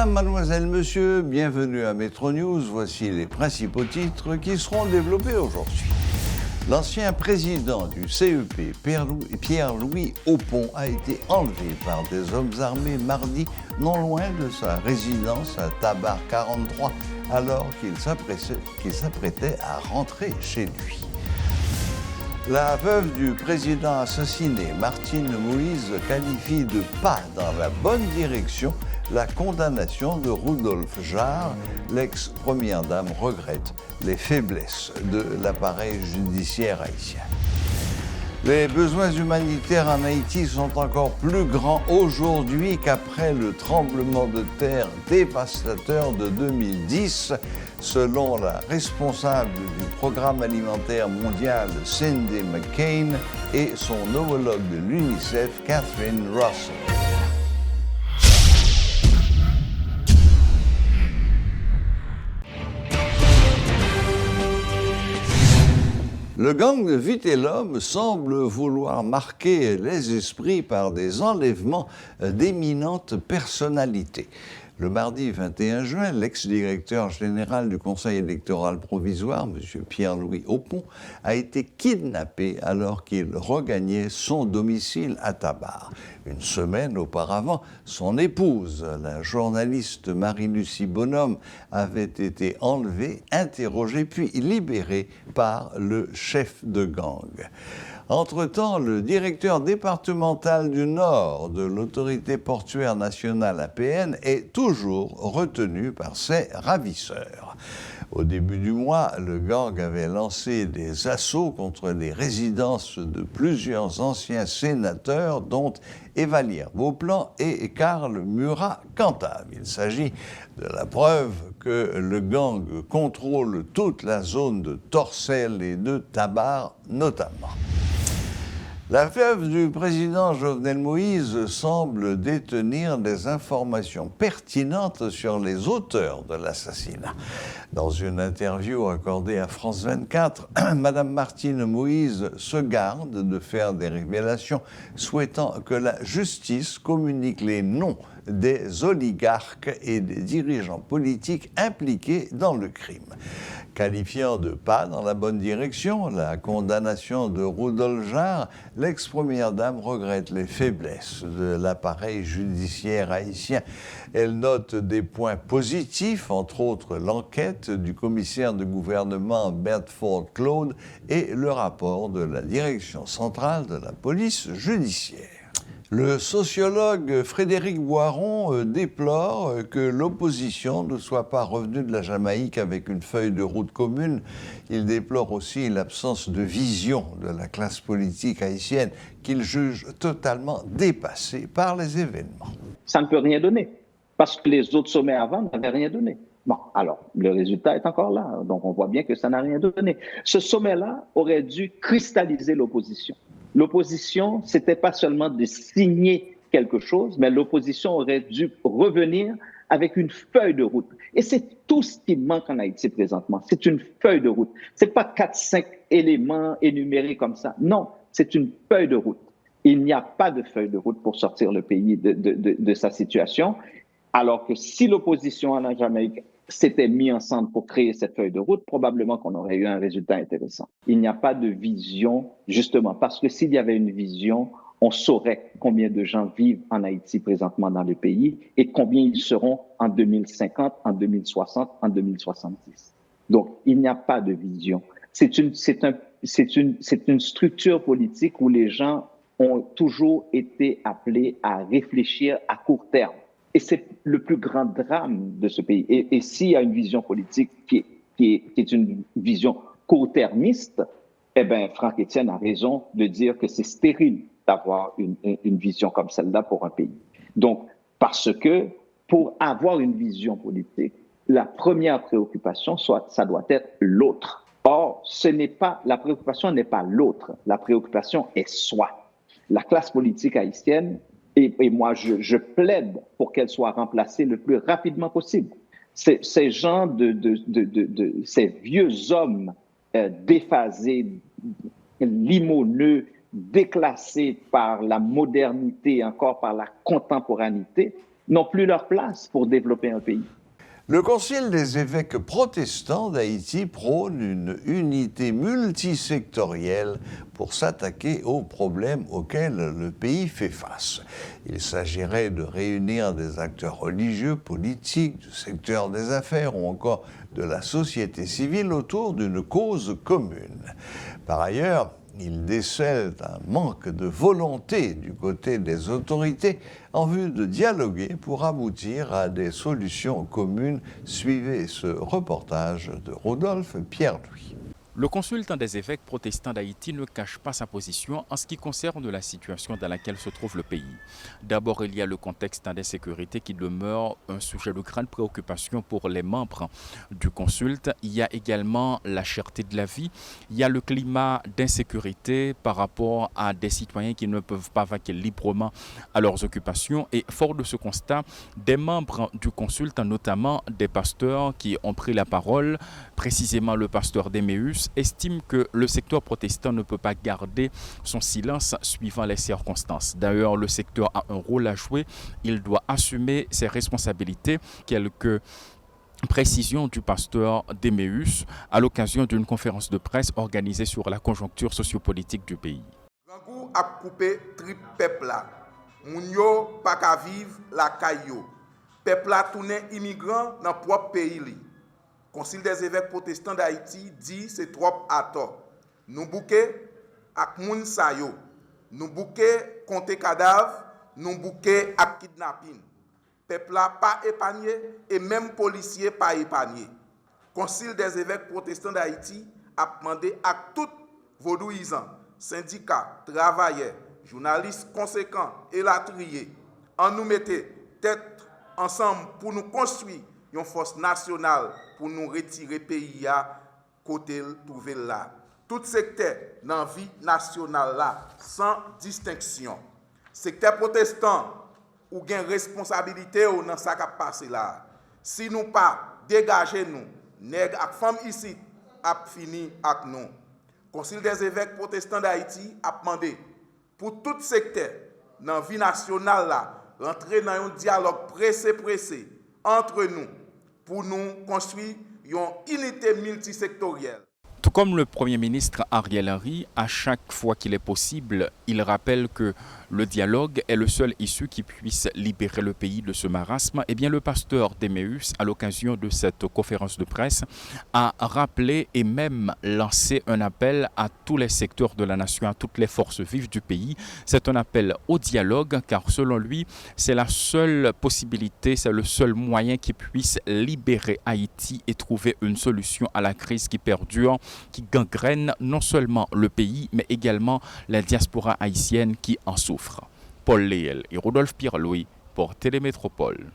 Mesdames, Mademoiselles, Messieurs, bienvenue à Métro News. Voici les principaux titres qui seront développés aujourd'hui. L'ancien président du CEP, Pierre-Louis Oppon, a été enlevé par des hommes armés mardi, non loin de sa résidence à Tabar 43, alors qu'il s'apprêtait à rentrer chez lui. La veuve du président assassiné, Martine Moïse, qualifie de pas dans la bonne direction la condamnation de Rudolf Jarre. L'ex-première dame regrette les faiblesses de l'appareil judiciaire haïtien. Les besoins humanitaires en Haïti sont encore plus grands aujourd'hui qu'après le tremblement de terre dévastateur de 2010, selon la responsable du programme alimentaire mondial, Cindy McCain, et son homologue de l'UNICEF, Catherine Russell. Le gang de Vitellum semble vouloir marquer les esprits par des enlèvements d'éminentes personnalités. Le mardi 21 juin, l'ex-directeur général du Conseil électoral provisoire, M. Pierre-Louis Oppon, a été kidnappé alors qu'il regagnait son domicile à Tabar. Une semaine auparavant, son épouse, la journaliste Marie-Lucie Bonhomme, avait été enlevée, interrogée puis libérée par le chef de gang. Entre-temps, le directeur départemental du Nord de l'autorité portuaire nationale APN est toujours retenu par ses ravisseurs. Au début du mois, le gang avait lancé des assauts contre les résidences de plusieurs anciens sénateurs, dont Évalière Beauplan et Karl Murat-Cantave. Il s'agit de la preuve que le gang contrôle toute la zone de Torcelles et de Tabar notamment. La veuve du président Jovenel Moïse semble détenir des informations pertinentes sur les auteurs de l'assassinat. Dans une interview accordée à France 24, Mme Martine Moïse se garde de faire des révélations, souhaitant que la justice communique les noms des oligarques et des dirigeants politiques impliqués dans le crime. Qualifiant de pas dans la bonne direction la condamnation de Rudolf Jarre, l'ex-première dame regrette les faiblesses de l'appareil judiciaire haïtien. Elle note des points positifs, entre autres l'enquête du commissaire de gouvernement Bedford Claude et le rapport de la direction centrale de la police judiciaire. Le sociologue Frédéric Boiron déplore que l'opposition ne soit pas revenue de la Jamaïque avec une feuille de route commune. Il déplore aussi l'absence de vision de la classe politique haïtienne qu'il juge totalement dépassée par les événements. Ça ne peut rien donner, parce que les autres sommets avant n'avaient rien donné. Bon, alors, le résultat est encore là, donc on voit bien que ça n'a rien donné. Ce sommet-là aurait dû cristalliser l'opposition. L'opposition, c'était pas seulement de signer quelque chose, mais l'opposition aurait dû revenir avec une feuille de route. Et c'est tout ce qui manque en Haïti présentement. C'est une feuille de route. C'est pas 4-5 éléments énumérés comme ça. Non, c'est une feuille de route. Il n'y a pas de feuille de route pour sortir le pays de sa situation. Alors que si l'opposition en Jamaïque s'était mis ensemble pour créer cette feuille de route, probablement qu'on aurait eu un résultat intéressant. Il n'y a pas de vision, justement, parce que s'il y avait une vision, on saurait combien de gens vivent en Haïti présentement dans le pays et combien ils seront en 2050, en 2060, en 2070. Donc, il n'y a pas de vision. C'est une structure politique où les gens ont toujours été appelés à réfléchir à court terme. Et c'est le plus grand drame de ce pays. Et s'il y a une vision politique qui est une vision court-termiste, eh bien, Franck Etienne a raison de dire que c'est stérile d'avoir une vision comme celle-là pour un pays. Donc, parce que pour avoir une vision politique, la première préoccupation, ça doit être l'autre. Or, la préoccupation n'est pas l'autre. La préoccupation est soi. La classe politique haïtienne, et moi, je plaide pour qu'elle soit remplacée le plus rapidement possible. Ces gens ces vieux hommes déphasés, limoneux, déclassés par la modernité, encore par la contemporanéité, n'ont plus leur place pour développer un pays. Le Concile des évêques protestants d'Haïti prône une unité multisectorielle pour s'attaquer aux problèmes auxquels le pays fait face. Il s'agirait de réunir des acteurs religieux, politiques, du secteur des affaires ou encore de la société civile autour d'une cause commune. Par ailleurs, il décèle un manque de volonté du côté des autorités en vue de dialoguer pour aboutir à des solutions communes. Suivez ce reportage de Rodolphe Pierre-Louis. Le consultant des évêques protestants d'Haïti ne cache pas sa position en ce qui concerne la situation dans laquelle se trouve le pays. D'abord, il y a le contexte d'insécurité qui demeure un sujet de grande préoccupation pour les membres du consulte. Il y a également la cherté de la vie. Il y a le climat d'insécurité par rapport à des citoyens qui ne peuvent pas vaquer librement à leurs occupations. Et fort de ce constat, des membres du consulte, notamment des pasteurs qui ont pris la parole, précisément le pasteur d'Emmaüs, estime que le secteur protestant ne peut pas garder son silence suivant les circonstances. D'ailleurs, le secteur a un rôle à jouer. Il doit assumer ses responsabilités. Quelques précisions du pasteur d'Emmaüs à l'occasion d'une conférence de presse organisée sur la conjoncture sociopolitique du pays. Rangou a coupé trip peuple là. Moun yo pas ka vivre la caillou. Peuple là tourné immigrant dans propre pays li. Concile des évêques protestants d'Haïti dit c'est trop à tort. Nous bouquet ak moun sa yo. Nous bouquet compter cadavre, nous bouquet ak kidnapping. Peuple là pas épargné et même policier pas épargné. Concile des évêques protestants d'Haïti a demandé à tous vaudouisants, syndicats, travailleurs, journalistes conséquents et latriers, en nous mettre tête ensemble pour nous construire une force nationale pour nous retirer pays à côté trouver là. Tout secteur dans la vie nationale là, sans distinction. Secteur protestant ou gain responsabilité ou dans ça qui a passé là. Si nous pas dégager nous, nèg ak femme ici a fini avec nous. Concile des évêques protestants d'Haïti a demandé pour tout secteur dans la vie nationale là, rentrer dans un dialogue pressé entre nous pour nous construire une unité multisectorielle. Tout comme le Premier ministre Ariel Henry, à chaque fois qu'il est possible, il rappelle que le dialogue est le seul issue qui puisse libérer le pays de ce marasme. Eh bien, le pasteur d'Emmaüs, à l'occasion de cette conférence de presse, a rappelé et même lancé un appel à tous les secteurs de la nation, à toutes les forces vives du pays. C'est un appel au dialogue, car selon lui, c'est la seule possibilité, c'est le seul moyen qui puisse libérer Haïti et trouver une solution à la crise qui perdure, qui gangrène non seulement le pays, mais également la diaspora haïtienne qui en souffre. Paul Léel et Rodolphe Pierre-Louis pour Télémétropole.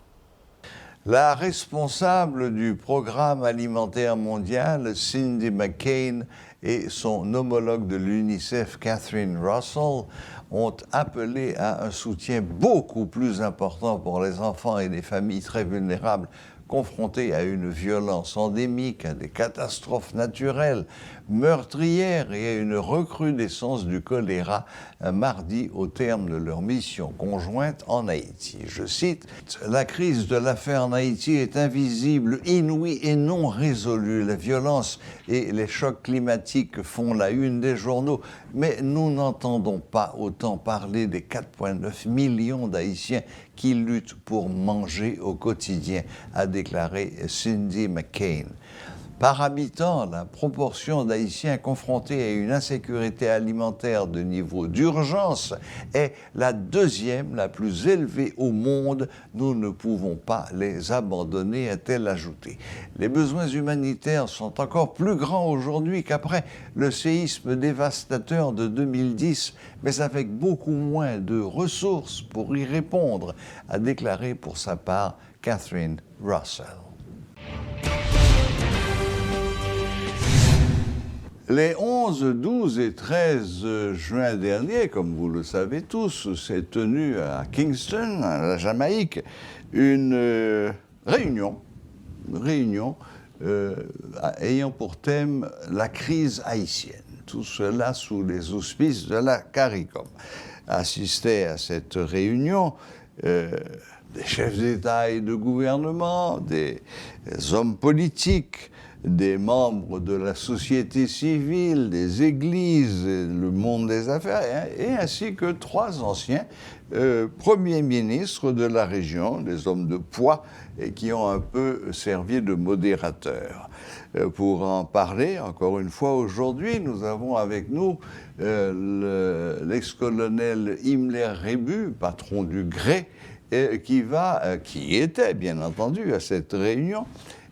La responsable du Programme alimentaire mondial, Cindy McCain, et son homologue de l'UNICEF, Catherine Russell, ont appelé à un soutien beaucoup plus important pour les enfants et les familles très vulnérables confrontés à une violence endémique, à des catastrophes naturelles, meurtrières et à une recrudescence du choléra mardi au terme de leur mission conjointe en Haïti. Je cite, « La crise de la faim en Haïti est invisible, inouïe et non résolue. La violence et les chocs climatiques font la une des journaux, mais nous n'entendons pas autant parler des 4,9 millions d'Haïtiens qui luttent pour manger au quotidien », a déclaré Cindy McCain. Par habitant, la proportion d'Haïtiens confrontés à une insécurité alimentaire de niveau d'urgence est la deuxième la plus élevée au monde. Nous ne pouvons pas les abandonner, a-t-elle ajouté. Les besoins humanitaires sont encore plus grands aujourd'hui qu'après le séisme dévastateur de 2010, mais avec beaucoup moins de ressources pour y répondre, a déclaré pour sa part Catherine Russell. Les 11, 12 et 13 juin dernier, comme vous le savez tous, s'est tenue à Kingston, à la Jamaïque, une réunion ayant pour thème la crise haïtienne. Tout cela sous les auspices de la CARICOM. Assistait à cette réunion des chefs d'État et de gouvernement, des hommes politiques, des membres de la société civile, des églises, le monde des affaires, et ainsi que 3 anciens premiers ministres de la région, des hommes de poids, et qui ont un peu servi de modérateurs. Pour en parler, encore une fois, aujourd'hui, nous avons avec nous l'ex-colonel Himmler Rebu, patron du Gré, qui était, bien entendu, à cette réunion,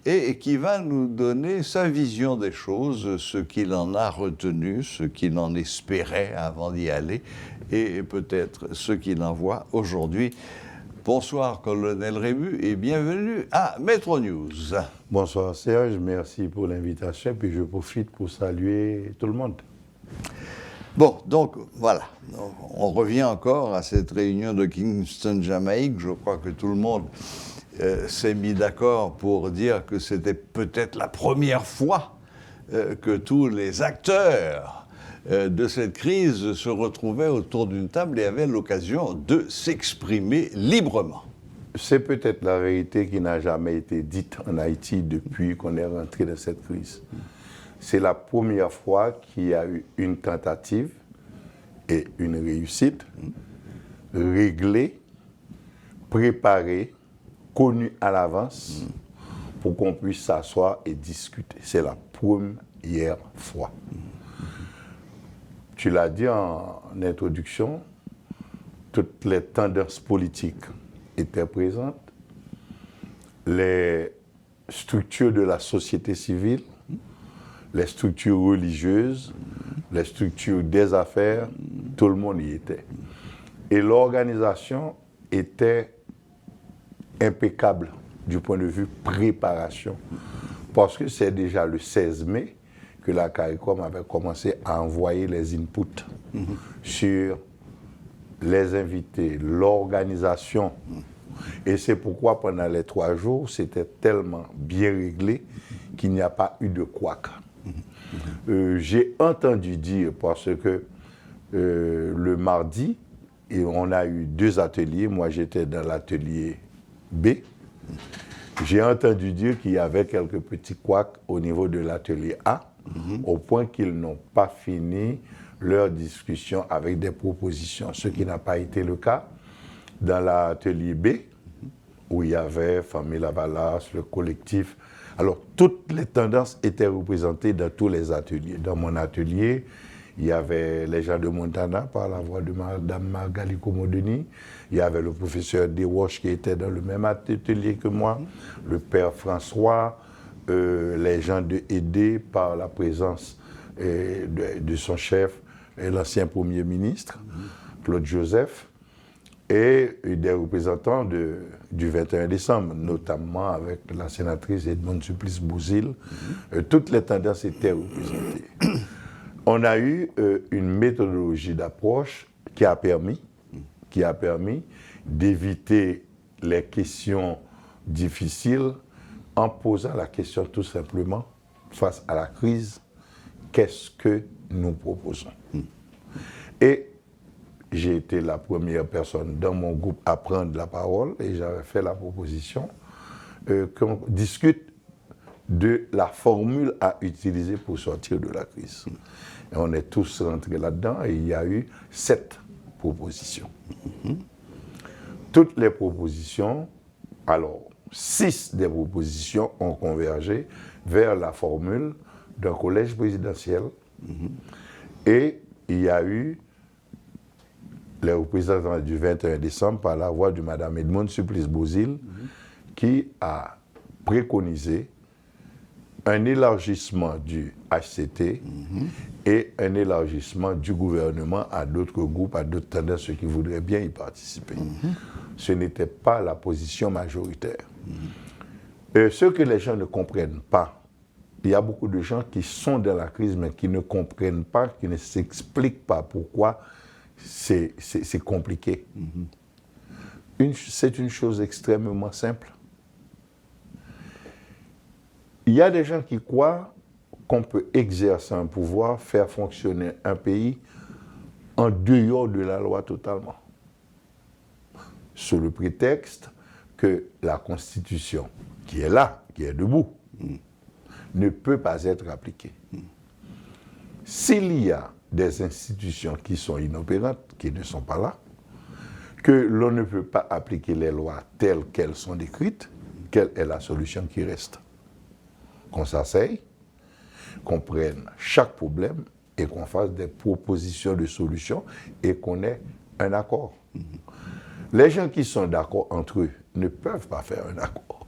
et qui va nous donner sa vision des choses, ce qu'il en a retenu, ce qu'il en espérait avant d'y aller, et peut-être ce qu'il en voit aujourd'hui. Bonsoir, colonel Rebu, et bienvenue à Metro News. Bonsoir Serge, merci pour l'invitation, puis je profite pour saluer tout le monde. Bon, donc voilà, on revient encore à cette réunion de Kingston, Jamaïque. Je crois que tout le monde s'est mis d'accord pour dire que c'était peut-être la première fois que tous les acteurs de cette crise se retrouvaient autour d'une table et avaient l'occasion de s'exprimer librement. C'est peut-être la vérité qui n'a jamais été dite en Haïti depuis qu'on est rentré dans cette crise. C'est la première fois qu'il y a eu une tentative et une réussite réglée, préparée, connue à l'avance pour qu'on puisse s'asseoir et discuter. C'est la première fois. Tu l'as dit en introduction, toutes les tendances politiques étaient présentes, les structures de la société civile, les structures religieuses, les structures des affaires, tout le monde y était. Et l'organisation était impeccable du point de vue préparation, parce que c'est déjà le 16 mai que la CARICOM avait commencé à envoyer les inputs sur les invités, l'organisation. Et c'est pourquoi pendant les 3 jours, c'était tellement bien réglé qu'il n'y a pas eu de couac. J'ai entendu dire, parce que le mardi, et on a eu 2 ateliers, moi j'étais dans l'atelier B, j'ai entendu dire qu'il y avait quelques petits couacs au niveau de l'atelier A, au point qu'ils n'ont pas fini leur discussion avec des propositions, ce qui n'a pas été le cas dans l'atelier B, où il y avait Famille Lavalas, le collectif. Alors, toutes les tendances étaient représentées dans tous les ateliers. Dans mon atelier, il y avait les gens de Montana, par la voix de Mme Magali Komodeni. Il y avait le professeur Desroches qui était dans le même atelier que moi, le père François, les gens de ED par la présence de son chef, l'ancien Premier ministre, Claude Joseph, et des représentants du 21 décembre, notamment avec la sénatrice Edmond Supplice Bouzil. Toutes les tendances étaient représentées. On a eu une méthodologie d'approche qui a permis d'éviter les questions difficiles en posant la question tout simplement, face à la crise, qu'est-ce que nous proposons? Et j'ai été la première personne dans mon groupe à prendre la parole et j'avais fait la proposition qu'on discute de la formule à utiliser pour sortir de la crise. Et on est tous rentrés là-dedans et il y a eu 7 propositions. Toutes les propositions, alors 6 des propositions ont convergé vers la formule d'un collège présidentiel et il y a eu les représentants du 21 décembre par la voix de Mme Edmond Supplice Bouzil qui a préconisé un élargissement du HCT et un élargissement du gouvernement à d'autres groupes, à d'autres tendances qui voudraient bien y participer. Ce n'était pas la position majoritaire. Ce que les gens ne comprennent pas, il y a beaucoup de gens qui sont dans la crise mais qui ne comprennent pas, qui ne s'expliquent pas pourquoi c'est compliqué. C'est une chose extrêmement simple. Il y a des gens qui croient qu'on peut exercer un pouvoir, faire fonctionner un pays en dehors de la loi totalement. Sous le prétexte que la Constitution, qui est là, qui est debout, ne peut pas être appliquée. S'il y a des institutions qui sont inopérantes, qui ne sont pas là, que l'on ne peut pas appliquer les lois telles qu'elles sont décrites, quelle est la solution qui reste? Qu'on s'asseye, qu'on prenne chaque problème et qu'on fasse des propositions de solutions et qu'on ait un accord. Les gens qui sont d'accord entre eux ne peuvent pas faire un accord.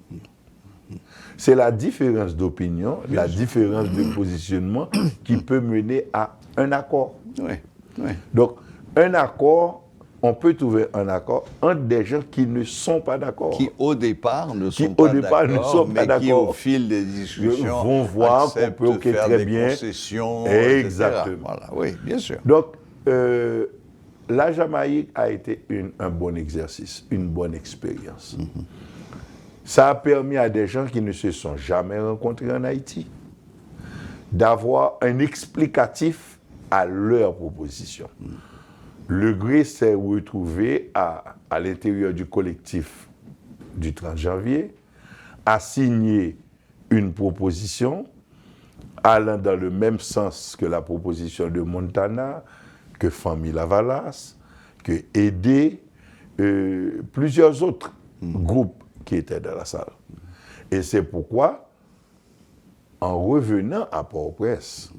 C'est la différence d'opinion, la différence de positionnement qui peut mener à un accord. Oui, oui. Donc, un accord, on peut trouver un accord entre des gens qui ne sont pas d'accord. Qui au départ ne sont pas d'accord, mais qui au fil des discussions vont voir qu'on peut faire très des bien. concessions, Exactement. etc. Voilà, oui, bien sûr. Donc, la Jamaïque a été un bon exercice, une bonne expérience. Ça a permis à des gens qui ne se sont jamais rencontrés en Haïti d'avoir un explicatif à leur proposition. Le GRE s'est retrouvé à l'intérieur du collectif du 30 janvier, a signé une proposition allant dans le même sens que la proposition de Montana, que Famille Lavalas, que ED, plusieurs autres groupes qui étaient dans la salle. Et c'est pourquoi, en revenant à Port-au-Prince,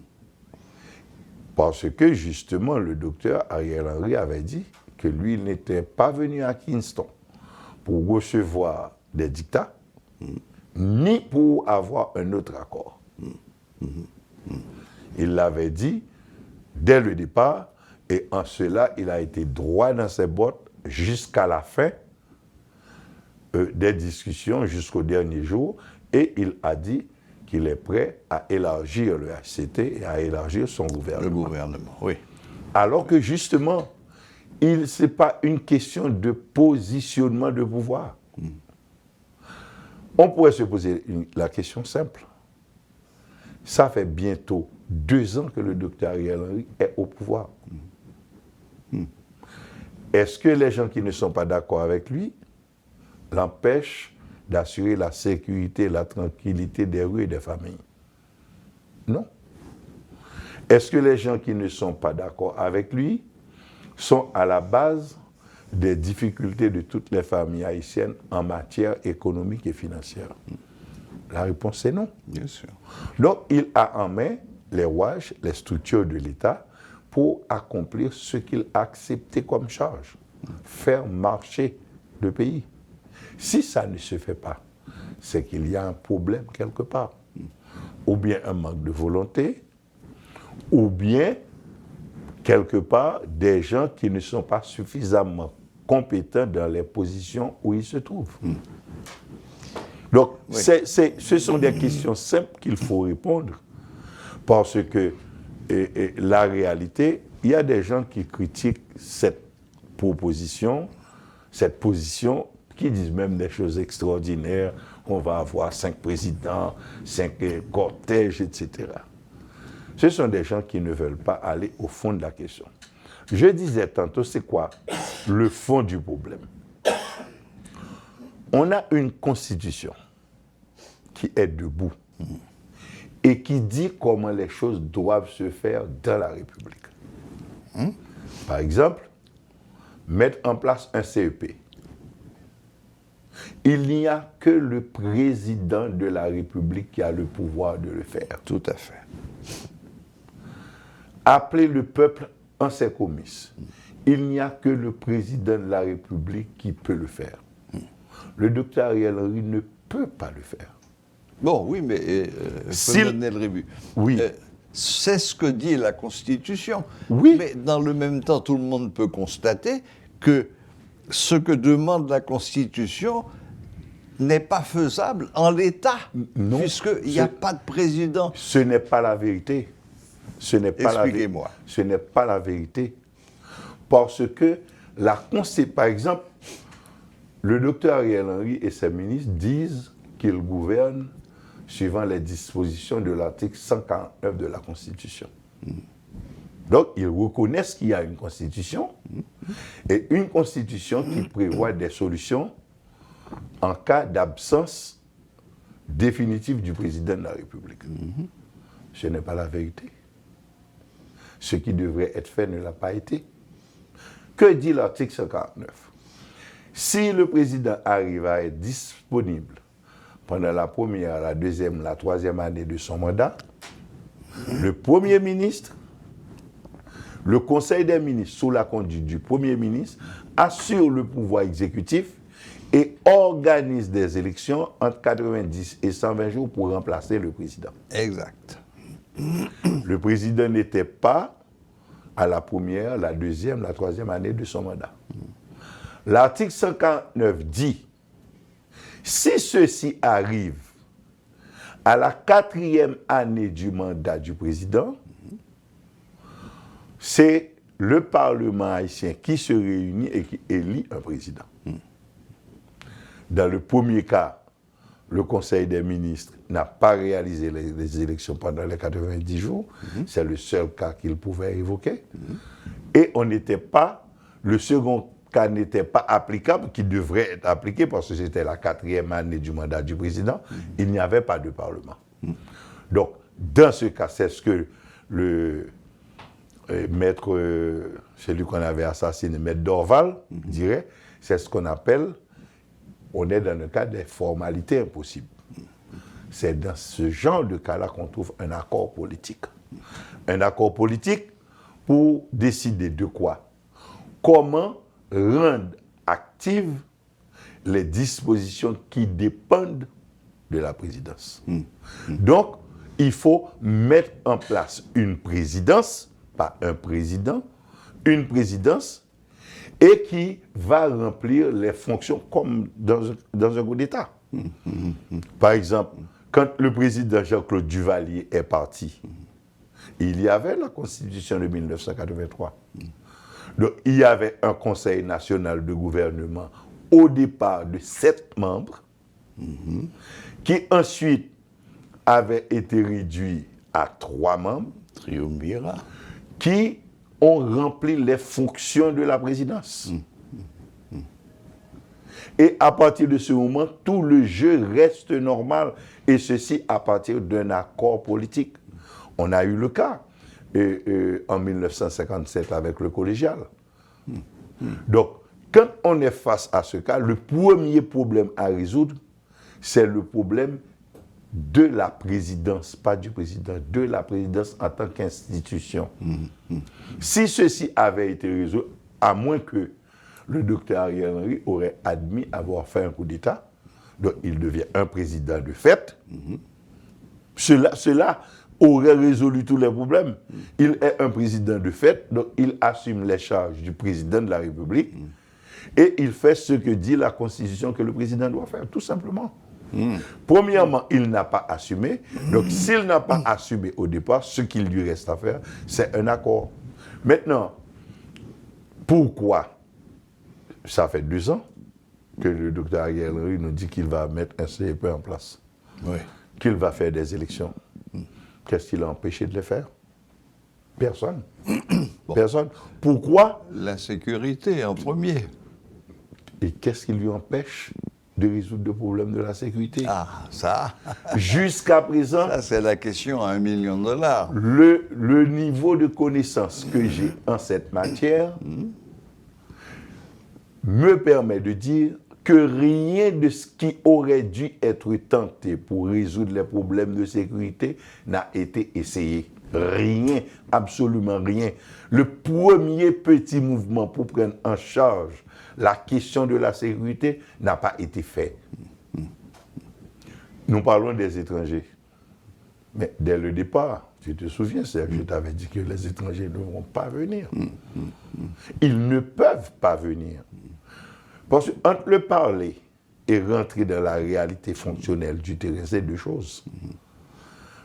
parce que justement le docteur Ariel Henry avait dit que lui, il n'était pas venu à Kingston pour recevoir des dictats, ni pour avoir un autre accord. Il l'avait dit dès le départ, et en cela, il a été droit dans ses bottes jusqu'à la fin des discussions, jusqu'au dernier jour, et il a dit qu'il est prêt à élargir le HCT et à élargir son gouvernement. Le gouvernement, oui. Alors que justement, ce n'est pas une question de positionnement de pouvoir. On pourrait se poser la question simple. Ça fait bientôt 2 ans que le docteur Ariel Henry est au pouvoir. Est-ce que les gens qui ne sont pas d'accord avec lui l'empêchent d'assurer la sécurité et la tranquillité des rues et des familles? Non. Est-ce que les gens qui ne sont pas d'accord avec lui sont à la base des difficultés de toutes les familles haïtiennes en matière économique et financière? La réponse est non. Bien sûr. Donc, il a en main les rouages, les structures de l'État pour accomplir ce qu'il a accepté comme charge, faire marcher le pays. Si ça ne se fait pas, c'est qu'il y a un problème quelque part. Ou bien un manque de volonté, ou bien, quelque part, des gens qui ne sont pas suffisamment compétents dans les positions où ils se trouvent. Donc, Oui. ce sont des questions simples qu'il faut répondre, parce que la réalité, il y a des gens qui critiquent cette proposition, cette position, qui disent même des choses extraordinaires, qu'on va avoir 5 présidents, 5 cortèges, etc. Ce sont des gens qui ne veulent pas aller au fond de la question. Je disais tantôt, c'est quoi le fond du problème? On a une constitution qui est debout et qui dit comment les choses doivent se faire dans la République. Par exemple, mettre en place un CEP. Il n'y a que le président de la République qui a le pouvoir de le faire. Tout à fait. Appeler le peuple en ses comices. Il n'y a que le président de la République qui peut le faire. Le docteur Ariel Henry ne peut pas le faire. Bon, oui, mais faut donner le rébut. Oui. C'est ce que dit la Constitution. Oui. Mais dans le même temps, tout le monde peut constater que ce que demande la Constitution n'est pas faisable en l'état, Non. puisqu'il n'y a pas de président. Ce n'est pas la vérité. Ce n'est pas Expliquez-moi. Ce n'est pas la vérité. Parce que par exemple, le docteur Ariel Henry et ses ministres disent qu'ils gouvernent suivant les dispositions de l'article 149 de la Constitution. Donc, ils reconnaissent qu'il y a une Constitution et une Constitution qui prévoit des solutions en cas d'absence définitive du président de la République. Ce n'est pas la vérité. Ce qui devrait être fait ne l'a pas été. Que dit l'article 149? Si le président arrive à être disponible pendant la première, la deuxième, la troisième année de son mandat, le Premier ministre, le Conseil des ministres, sous la conduite du Premier ministre, assure le pouvoir exécutif et organise des élections entre 90 et 120 jours pour remplacer le président. Exact. Le président n'était pas à la première, la deuxième, la troisième année de son mandat. L'article 149 dit, si ceci arrive à la 4e année du mandat du président, c'est le Parlement haïtien qui se réunit et qui élit un président. Dans le premier cas, le Conseil des ministres n'a pas réalisé les élections pendant les 90 jours. C'est le seul cas qu'il pouvait évoquer. Et on n'était pas, le second cas n'était pas applicable, qui devrait être appliqué parce que c'était la 4e année du mandat du président. Il n'y avait pas de Parlement. Donc, dans ce cas, c'est ce que le maître, celui qu'on avait assassiné, maître Dorval, dirait, c'est ce qu'on appelle, on est dans le cas des formalités impossibles. C'est dans ce genre de cas-là qu'on trouve un accord politique. Un accord politique pour décider de quoi? Comment rendre actives les dispositions qui dépendent de la présidence. Donc, il faut mettre en place une présidence, pas un président, une présidence, et qui va remplir les fonctions comme dans un coup d'État. Par exemple, quand le président Jean-Claude Duvalier est parti, il y avait la Constitution de 1983. Donc, il y avait un Conseil national de gouvernement au départ de 7 membres, qui ensuite avait été réduit à 3 membres, Triumvirat, qui ont rempli les fonctions de la présidence. Et à partir de ce moment, tout le jeu reste normal, et ceci à partir d'un accord politique. On a eu le cas en 1957 avec le collégial. Donc, quand on est face à ce cas, le premier problème à résoudre, c'est le problème de la présidence, pas du président, de la présidence en tant qu'institution. Si ceci avait été résolu, à moins que le docteur Ariel Henry aurait admis avoir fait un coup d'État, donc il devient un président de fait, cela aurait résolu tous les problèmes. Il est un président de fait, donc il assume les charges du président de la République et il fait ce que dit la Constitution que le président doit faire, tout simplement. Premièrement, il n'a pas assumé. Donc, s'il n'a pas assumé au départ, ce qu'il lui reste à faire, c'est un accord. Maintenant, pourquoi? Ça fait 2 ans que le docteur Ariel Henry nous dit qu'il va mettre un CEP en place. oui. Qu'il va faire des élections. Qu'est-ce qui l'a empêché de les faire? Personne. Personne. Pourquoi? L'insécurité en premier. Et qu'est-ce qui lui empêche de résoudre le problème de la sécurité? Ah, ça, Jusqu'à présent, ça c'est la question à $1 million. le niveau de connaissance que j'ai en cette matière me permet de dire que rien de ce qui aurait dû être tenté pour résoudre les problèmes de sécurité n'a été essayé. Rien, absolument rien. Le premier petit mouvement pour prendre en charge la question de la sécurité n'a pas été fait. Nous parlons des étrangers. Mais dès le départ, tu te souviens, Serge, je t'avais dit que les étrangers ne vont pas venir. Ils ne peuvent pas venir. Parce qu'entre le parler et rentrer dans la réalité fonctionnelle du terrain, c'est 2 choses.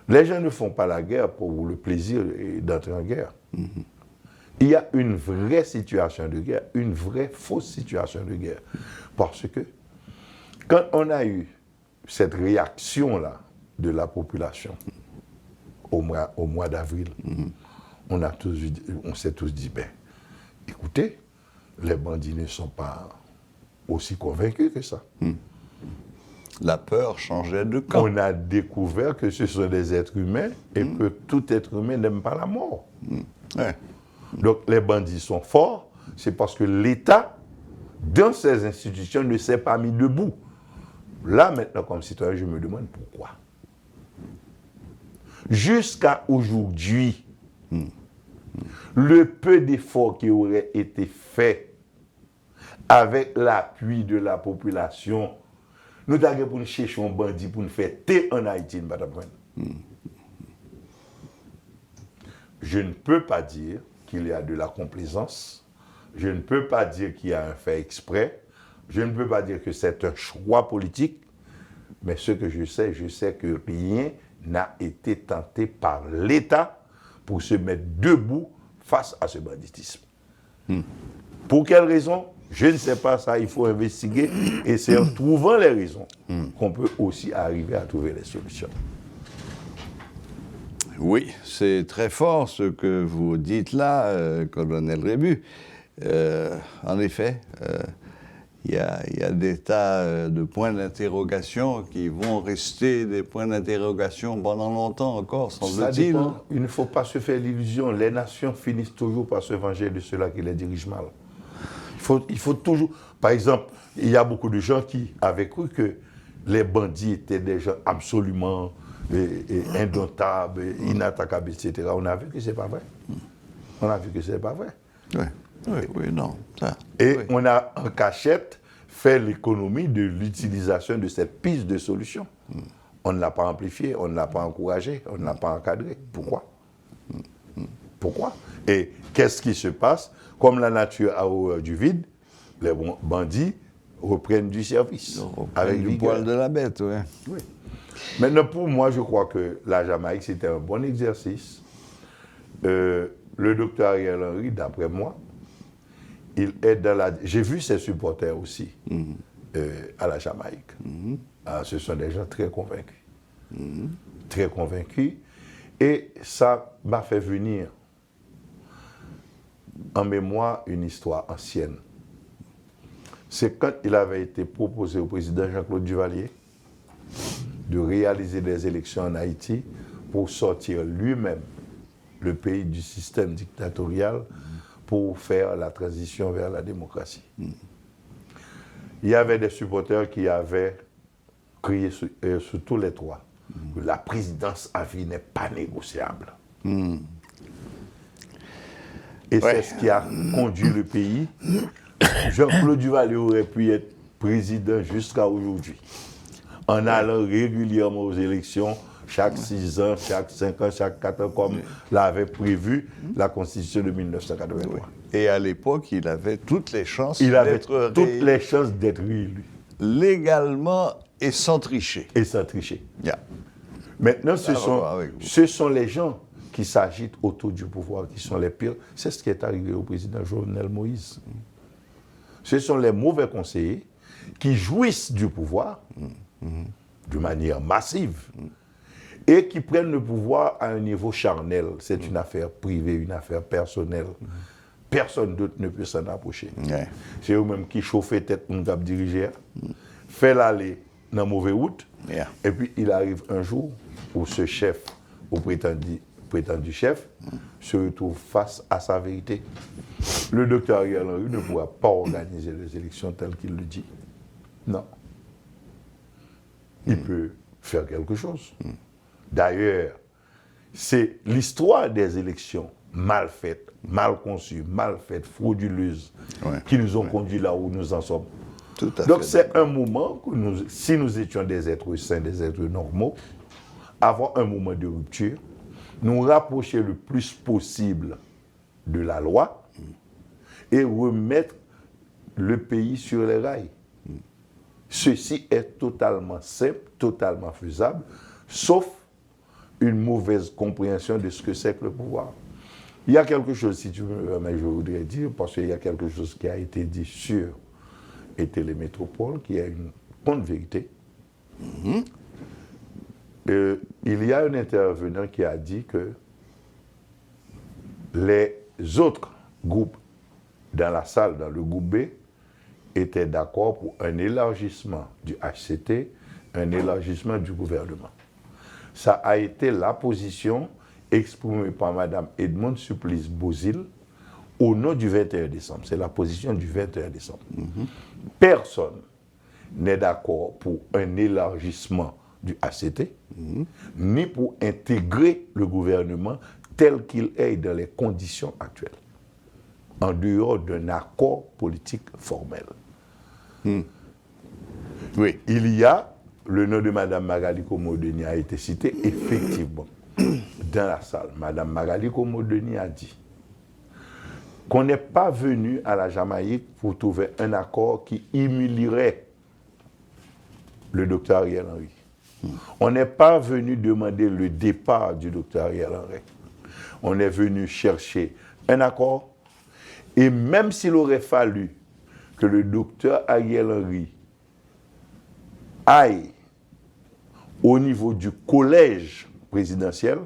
Les gens ne font pas la guerre pour le plaisir d'entrer en guerre. Il y a une vraie situation de guerre, une vraie fausse situation de guerre. Parce que quand on a eu cette réaction-là de la population au mois d'avril, on s'est tous dit, ben, écoutez, les bandits ne sont pas aussi convaincus que ça. La peur changeait de camp. On a découvert que ce sont des êtres humains et que tout être humain n'aime pas la mort. Ouais. Donc les bandits sont forts, c'est parce que l'État, dans ses institutions, ne s'est pas mis debout. Là, maintenant, comme citoyen, je me demande pourquoi. Jusqu'à aujourd'hui, le peu d'efforts qui auraient été faits avec l'appui de la population, nous avons pour nous chercher un bandit pour nous faire thé en Haïti. Je ne peux pas dire qu'il y a de la complaisance. Je ne peux pas dire qu'il y a un fait exprès. Je ne peux pas dire que c'est un choix politique. Mais ce que je sais que rien n'a été tenté par l'État pour se mettre debout face à ce banditisme. Pour quelle raison? Je ne sais pas ça, il faut investiguer. Et c'est en trouvant les raisons qu'on peut aussi arriver à trouver les solutions. Oui, c'est très fort ce que vous dites là, colonel Rébu. En effet, il y a des tas de points d'interrogation qui vont rester des points d'interrogation pendant longtemps encore, semble-t-il. Il ne faut pas se faire l'illusion. Les nations finissent toujours par se venger de ceux-là qui les dirigent mal. Il faut toujours... Par exemple, il y a beaucoup de gens qui avaient cru que les bandits étaient des gens absolument indomptables, inattaquables, etc. On a vu que ce n'est pas vrai. On a vu que ce n'est pas vrai. Oui, non. Ça, Et on a, en cachette, fait l'économie de l'utilisation de cette piste de solution. On ne l'a pas amplifiée, on ne l'a pas encouragée, on ne l'a pas encadrée. Pourquoi? Pourquoi? Et qu'est-ce qui se passe? Comme la nature a horreur du vide, les bandits reprennent du service. Avec du poil de la bête, oui. Maintenant, pour moi, je crois que la Jamaïque, c'était un bon exercice. Le docteur Ariel Henry, d'après moi, il est dans la... J'ai vu ses supporters aussi à la Jamaïque. Ce sont des gens très convaincus. Très convaincus. Et ça m'a fait venir en mémoire une histoire ancienne. C'est quand il avait été proposé au président Jean-Claude Duvalier de réaliser des élections en Haïti pour sortir lui-même le pays du système dictatorial pour faire la transition vers la démocratie. Il y avait des supporters qui avaient crié sur tous les toits que la présidence à vie n'est pas négociable. Et c'est ce qui a conduit le pays. Jean-Claude Duvalier aurait pu être président jusqu'à aujourd'hui, en allant régulièrement aux élections, chaque 6 ans, chaque 5 ans, chaque 4 ans, comme l'avait prévu la Constitution de 1983. Et à l'époque, il avait toutes les chances d'être réélu. Légalement et sans tricher. Maintenant, ce sont les gens qui s'agitent autour du pouvoir, qui sont les pires. C'est ce qui est arrivé au président Jovenel Moïse. Ce sont les mauvais conseillers qui jouissent du pouvoir de manière massive et qui prennent le pouvoir à un niveau charnel. C'est une affaire privée, une affaire personnelle. Personne d'autre ne peut s'en approcher. C'est eux-mêmes qui chauffent tête pour nous diriger, fait l'aller dans la mauvaise route, et puis il arrive un jour où ce chef, au prétendu chef, se retrouve face à sa vérité. Le docteur Ariel Henry ne pourra pas organiser les élections telles qu'il le dit. Non. Il peut faire quelque chose. D'ailleurs, c'est l'histoire des élections mal faites, mal conçues, mal faites, frauduleuses, qui nous ont conduits là où nous en sommes. Donc c'est un moment que si nous étions des êtres sains, des êtres normaux, avoir un moment de rupture, nous rapprocher le plus possible de la loi et remettre le pays sur les rails. Ceci est totalement simple, totalement faisable, sauf une mauvaise compréhension de ce que c'est que le pouvoir. Il y a quelque chose, si tu me permets, je voudrais dire, parce qu'il y a quelque chose qui a été dit sur et Télémétropole, qui est une grande vérité. Il y a un intervenant qui a dit que les autres groupes dans la salle, dans le groupe B, étaient d'accord pour un élargissement du HCT, un élargissement du gouvernement. Ça a été la position exprimée par Mme Edmond Supplice-Bozil au nom du 21 décembre. C'est la position du 21 décembre. Personne n'est d'accord pour un élargissement du HCT, ni pour intégrer le gouvernement tel qu'il est dans les conditions actuelles, en dehors d'un accord politique formel. Oui. Il y a, le nom de Mme Magali Komo-Denis a été cité, effectivement, dans la salle. Mme Magali Komo-Denis a dit qu'on n'est pas venu à la Jamaïque pour trouver un accord qui humilierait le docteur Ariel Henry. On n'est pas venu demander le départ du docteur Ariel Henry. On est venu chercher un accord, et même s'il aurait fallu que le docteur Ariel Henry aille au niveau du collège présidentiel,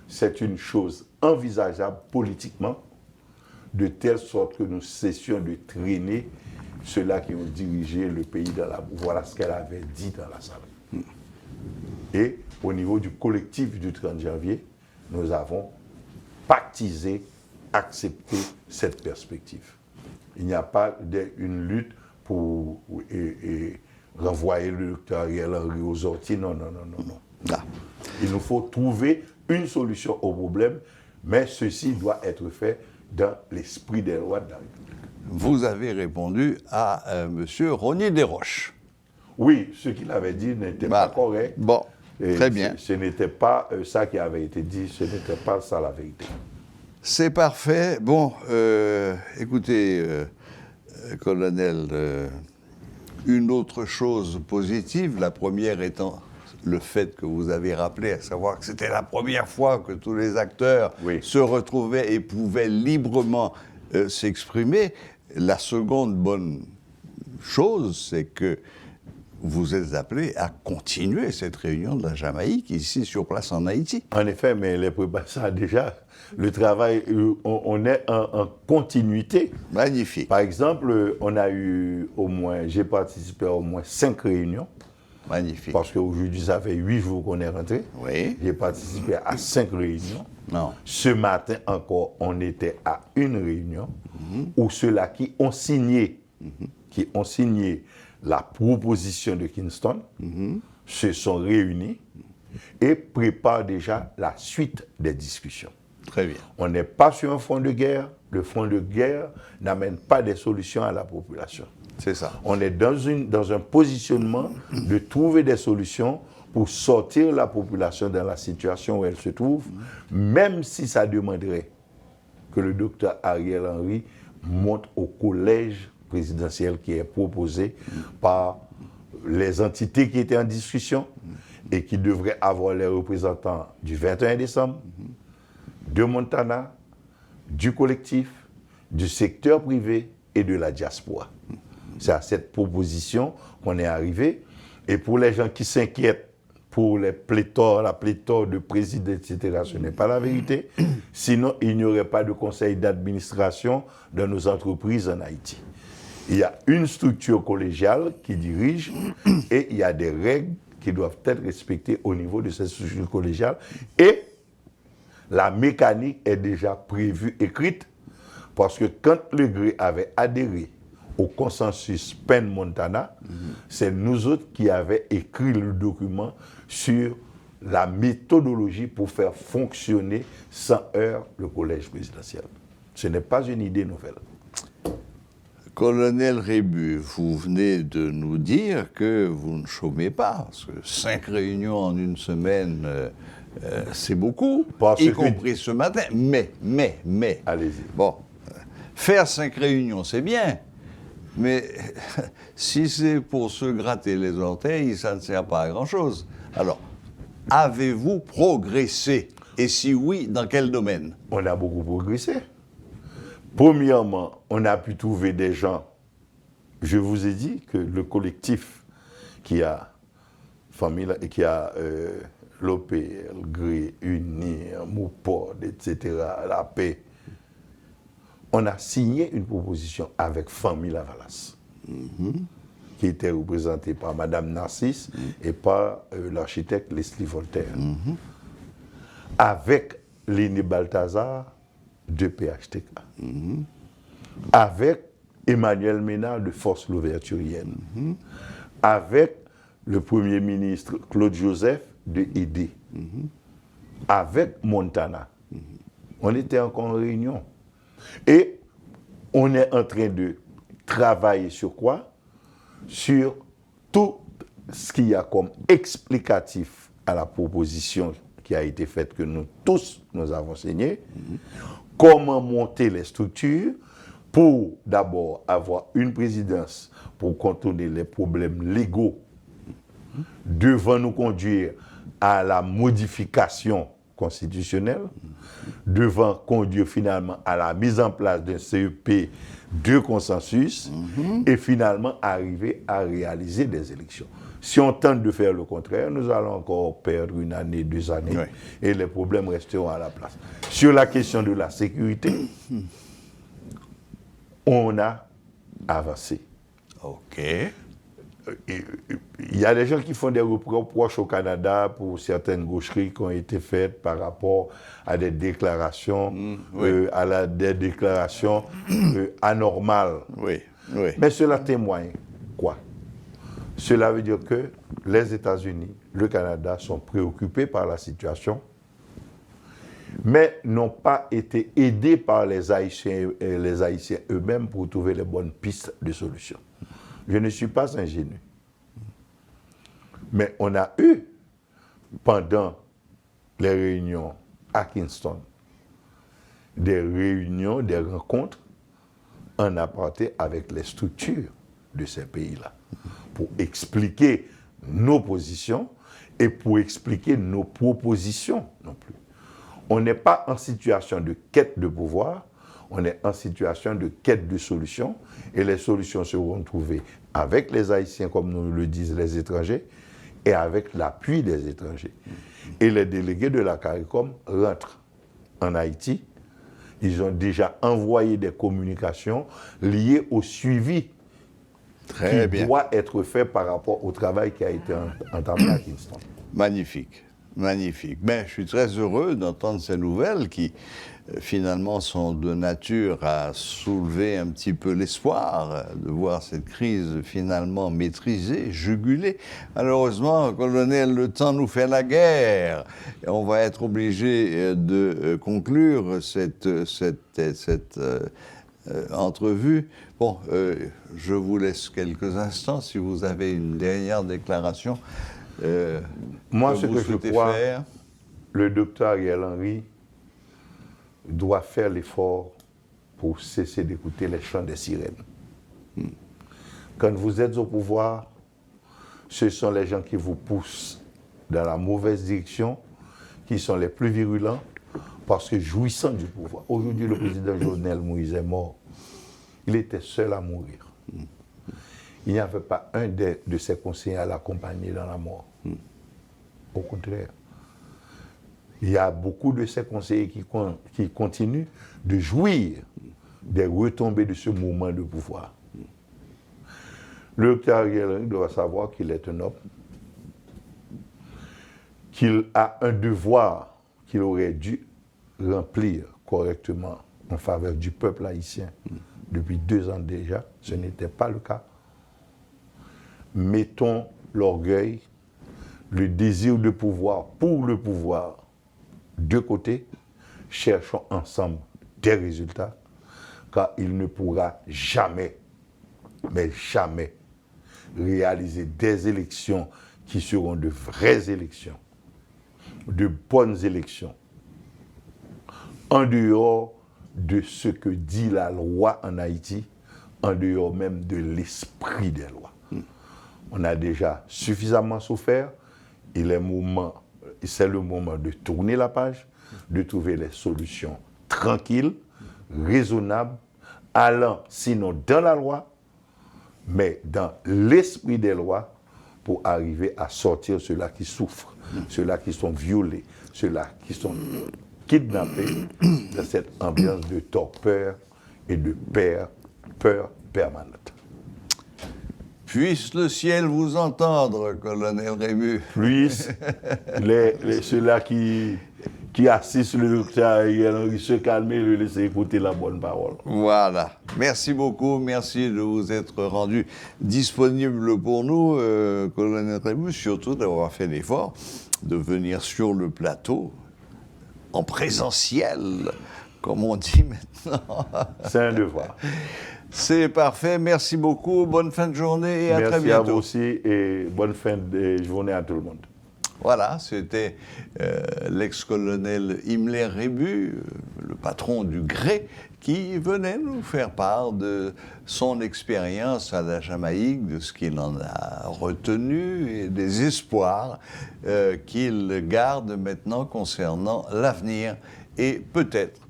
c'est une chose envisageable politiquement, de telle sorte que nous cessions de traîner ceux-là qui ont dirigé le pays dans la... Voilà ce qu'elle avait dit dans la salle. Et au niveau du collectif du 30 janvier, nous avons pactisé, accepté cette perspective. Il n'y a pas une lutte pour renvoyer le docteur Ariel Henry aux orties. Non. Il nous faut trouver une solution au problème, mais ceci doit être fait dans l'esprit des lois de la République. Vous avez répondu à M. Rognier Desroches. Oui, ce qu'il avait dit n'était pas correct. Bon, très bien. Ce n'était pas ça qui avait été dit, ce n'était pas ça la vérité. C'est parfait. Bon, écoutez, colonel, une autre chose positive, la première étant le fait que vous avez rappelé, à savoir que c'était la première fois que tous les acteurs se retrouvaient et pouvaient librement s'exprimer. La seconde bonne chose, c'est que vous êtes appelé à continuer cette réunion de la Jamaïque ici sur place en Haïti. En effet, mais les préparations déjà, le travail, on est en continuité. Magnifique. Par exemple, on a eu j'ai participé à au moins 5 réunions. Magnifique. Parce qu'aujourd'hui, ça fait 8 jours qu'on est rentré. Oui. J'ai participé à 5 réunions. Non. Ce matin encore, on était à une réunion où ceux-là qui ont signé la proposition de Kingston se sont réunis et préparent déjà la suite des discussions. Très bien. On n'est pas sur un front de guerre. Le front de guerre n'amène pas des solutions à la population. C'est ça. On est dans un positionnement de trouver des solutions pour sortir la population dans la situation où elle se trouve, même si ça demanderait que le docteur Ariel Henry monte au collège présidentiel qui est proposé par les entités qui étaient en discussion et qui devraient avoir les représentants du 21 décembre, de Montana, du collectif, du secteur privé et de la diaspora. C'est à cette proposition qu'on est arrivé. Et pour les gens qui s'inquiètent pour la pléthore de présidents, etc., ce n'est pas la vérité. Sinon, il n'y aurait pas de conseil d'administration dans nos entreprises en Haïti. Il y a une structure collégiale qui dirige et il y a des règles qui doivent être respectées au niveau de cette structure collégiale. Et la mécanique est déjà prévue, écrite, parce que quand le GRE avait adhéré au consensus Penn-Montana, c'est nous autres qui avions écrit le document sur la méthodologie pour faire fonctionner sans heurts le collège présidentiel. Ce n'est pas une idée nouvelle. Colonel Rébu, vous venez de nous dire que vous ne chômez pas, parce que 5 réunions en une semaine, c'est beaucoup, y compris ce matin. Mais, allez-y. Bon, faire 5 réunions, c'est bien. Mais si c'est pour se gratter les orteils, ça ne sert pas à grand-chose. Alors, avez-vous progressé? Et si oui, dans quel domaine? On a beaucoup progressé. Premièrement, on a pu trouver des gens. Je vous ai dit que le collectif qui a l'OPL, GRE, UNI, MOUPOD, etc., la paix, on a signé une proposition avec Famille Lavalas, qui était représentée par Madame Narcisse et par l'architecte Leslie Voltaire, avec Léné Balthazar de PHTK, avec Emmanuel Ménard de Force Louverturienne, avec le Premier ministre Claude Joseph de ED, avec Montana. On était encore en réunion. Et on est en train de travailler sur quoi? Sur tout ce qu'il y a comme explicatif à la proposition qui a été faite, que nous tous nous avons signée. Comment monter les structures pour d'abord avoir une présidence pour contourner les problèmes légaux devant nous conduire à la modification constitutionnelle, devant conduire finalement à la mise en place d'un CEP de consensus et finalement arriver à réaliser des élections. Si on tente de faire le contraire, nous allons encore perdre 1 année, 2 années et les problèmes resteront à la place. Sur la question de la sécurité, on a avancé. OK. Il y a des gens qui font des reproches au Canada pour certaines gaucheries qui ont été faites par rapport à des déclarations, des déclarations anormales. Oui. Mais cela témoigne quoi? Cela veut dire que les États-Unis, le Canada sont préoccupés par la situation, mais n'ont pas été aidés par les Haïtiens eux-mêmes pour trouver les bonnes pistes de solution. Je ne suis pas ingénu. Mais on a eu, pendant les réunions à Kingston, des réunions, des rencontres en aparté avec les structures de ces pays-là, pour expliquer nos positions et pour expliquer nos propositions non plus. On n'est pas en situation de quête de pouvoir, on est en situation de quête de solutions, et les solutions seront trouvées avec les Haïtiens, comme nous le disent les étrangers, et avec l'appui des étrangers. Et les délégués de la CARICOM rentrent en Haïti. Ils ont déjà envoyé des communications liées au suivi qui doit être fait par rapport au travail qui a été entamé à Kingston. Magnifique. Ben, je suis très heureux d'entendre ces nouvelles qui, finalement, sont de nature à soulever un petit peu l'espoir de voir cette crise finalement maîtrisée, jugulée. Malheureusement, colonel, le temps nous fait la guerre. Et on va être obligé de conclure cette entrevue. Bon, je vous laisse quelques instants si vous avez une dernière déclaration. Moi, ce que je crois, le docteur Ariel Henry doit faire l'effort pour cesser d'écouter les chants des sirènes. Quand vous êtes au pouvoir, ce sont les gens qui vous poussent dans la mauvaise direction, qui sont les plus virulents, parce que jouissant du pouvoir. Aujourd'hui, le président Jovenel Moïse est mort. Il était seul à mourir. Il n'y avait pas un de ses conseillers à l'accompagner dans la mort. Au contraire. Il y a beaucoup de ses conseillers qui continuent de jouir des retombées de ce moment de pouvoir. Le docteur Ariel doit savoir qu'il est un homme, qu'il a un devoir qu'il aurait dû remplir correctement en faveur du peuple haïtien. Depuis 2 ans déjà, ce n'était pas le cas. Mettons l'orgueil, le désir de pouvoir pour le pouvoir de côté, cherchons ensemble des résultats, car il ne pourra jamais, mais jamais, réaliser des élections qui seront de vraies élections, de bonnes élections, en dehors de ce que dit la loi en Haïti, en dehors même de l'esprit des lois. On a déjà suffisamment souffert. C'est le moment de tourner la page, de trouver les solutions tranquilles, raisonnables, allant sinon dans la loi, mais dans l'esprit des lois, pour arriver à sortir ceux-là qui souffrent, ceux-là qui sont violés, ceux-là qui sont kidnappés de cette ambiance de torpeur et de peur permanente. Puisse le ciel vous entendre, colonel Rébu. Puisse ceux-là qui assistent le docteur Ariel se calmer et le laisser écouter la bonne parole. Voilà. Merci beaucoup. Merci de vous être rendu disponible pour nous, colonel Rébu, surtout d'avoir fait l'effort de venir sur le plateau en présentiel, comme on dit maintenant. C'est un devoir. C'est parfait. Merci beaucoup. Bonne fin de journée et à très bientôt. Merci à vous aussi et bonne fin de journée à tout le monde. Voilà, c'était l'ex-colonel Himmler Rébu, le patron du Gré, qui venait nous faire part de son expérience à la Jamaïque, de ce qu'il en a retenu et des espoirs qu'il garde maintenant concernant l'avenir et peut-être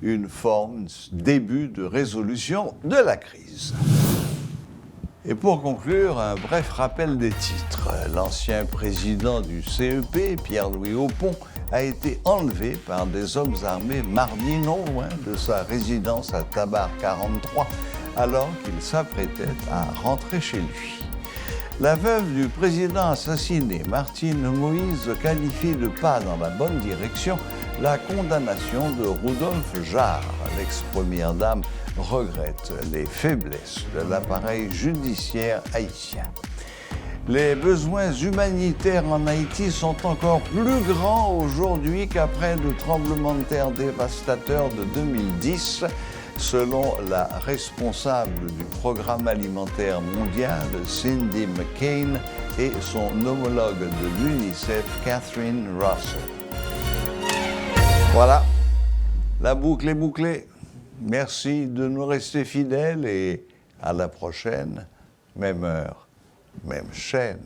une forme, début de résolution de la crise. Et pour conclure, un bref rappel des titres. L'ancien président du CEP, Pierre-Louis Aupon, a été enlevé par des hommes armés mardi non loin de sa résidence à Tabar 43, alors qu'il s'apprêtait à rentrer chez lui. La veuve du président assassiné, Martine Moïse, qualifie de pas dans la bonne direction la condamnation de Rudolf Jarre. L'ex-première dame regrette les faiblesses de l'appareil judiciaire haïtien. Les besoins humanitaires en Haïti sont encore plus grands aujourd'hui qu'après le tremblement de terre dévastateur de 2010, selon la responsable du Programme alimentaire mondial, Cindy McCain, et son homologue de l'UNICEF, Catherine Russell. Voilà, la boucle est bouclée. Merci de nous rester fidèles et à la prochaine, même heure, même chaîne.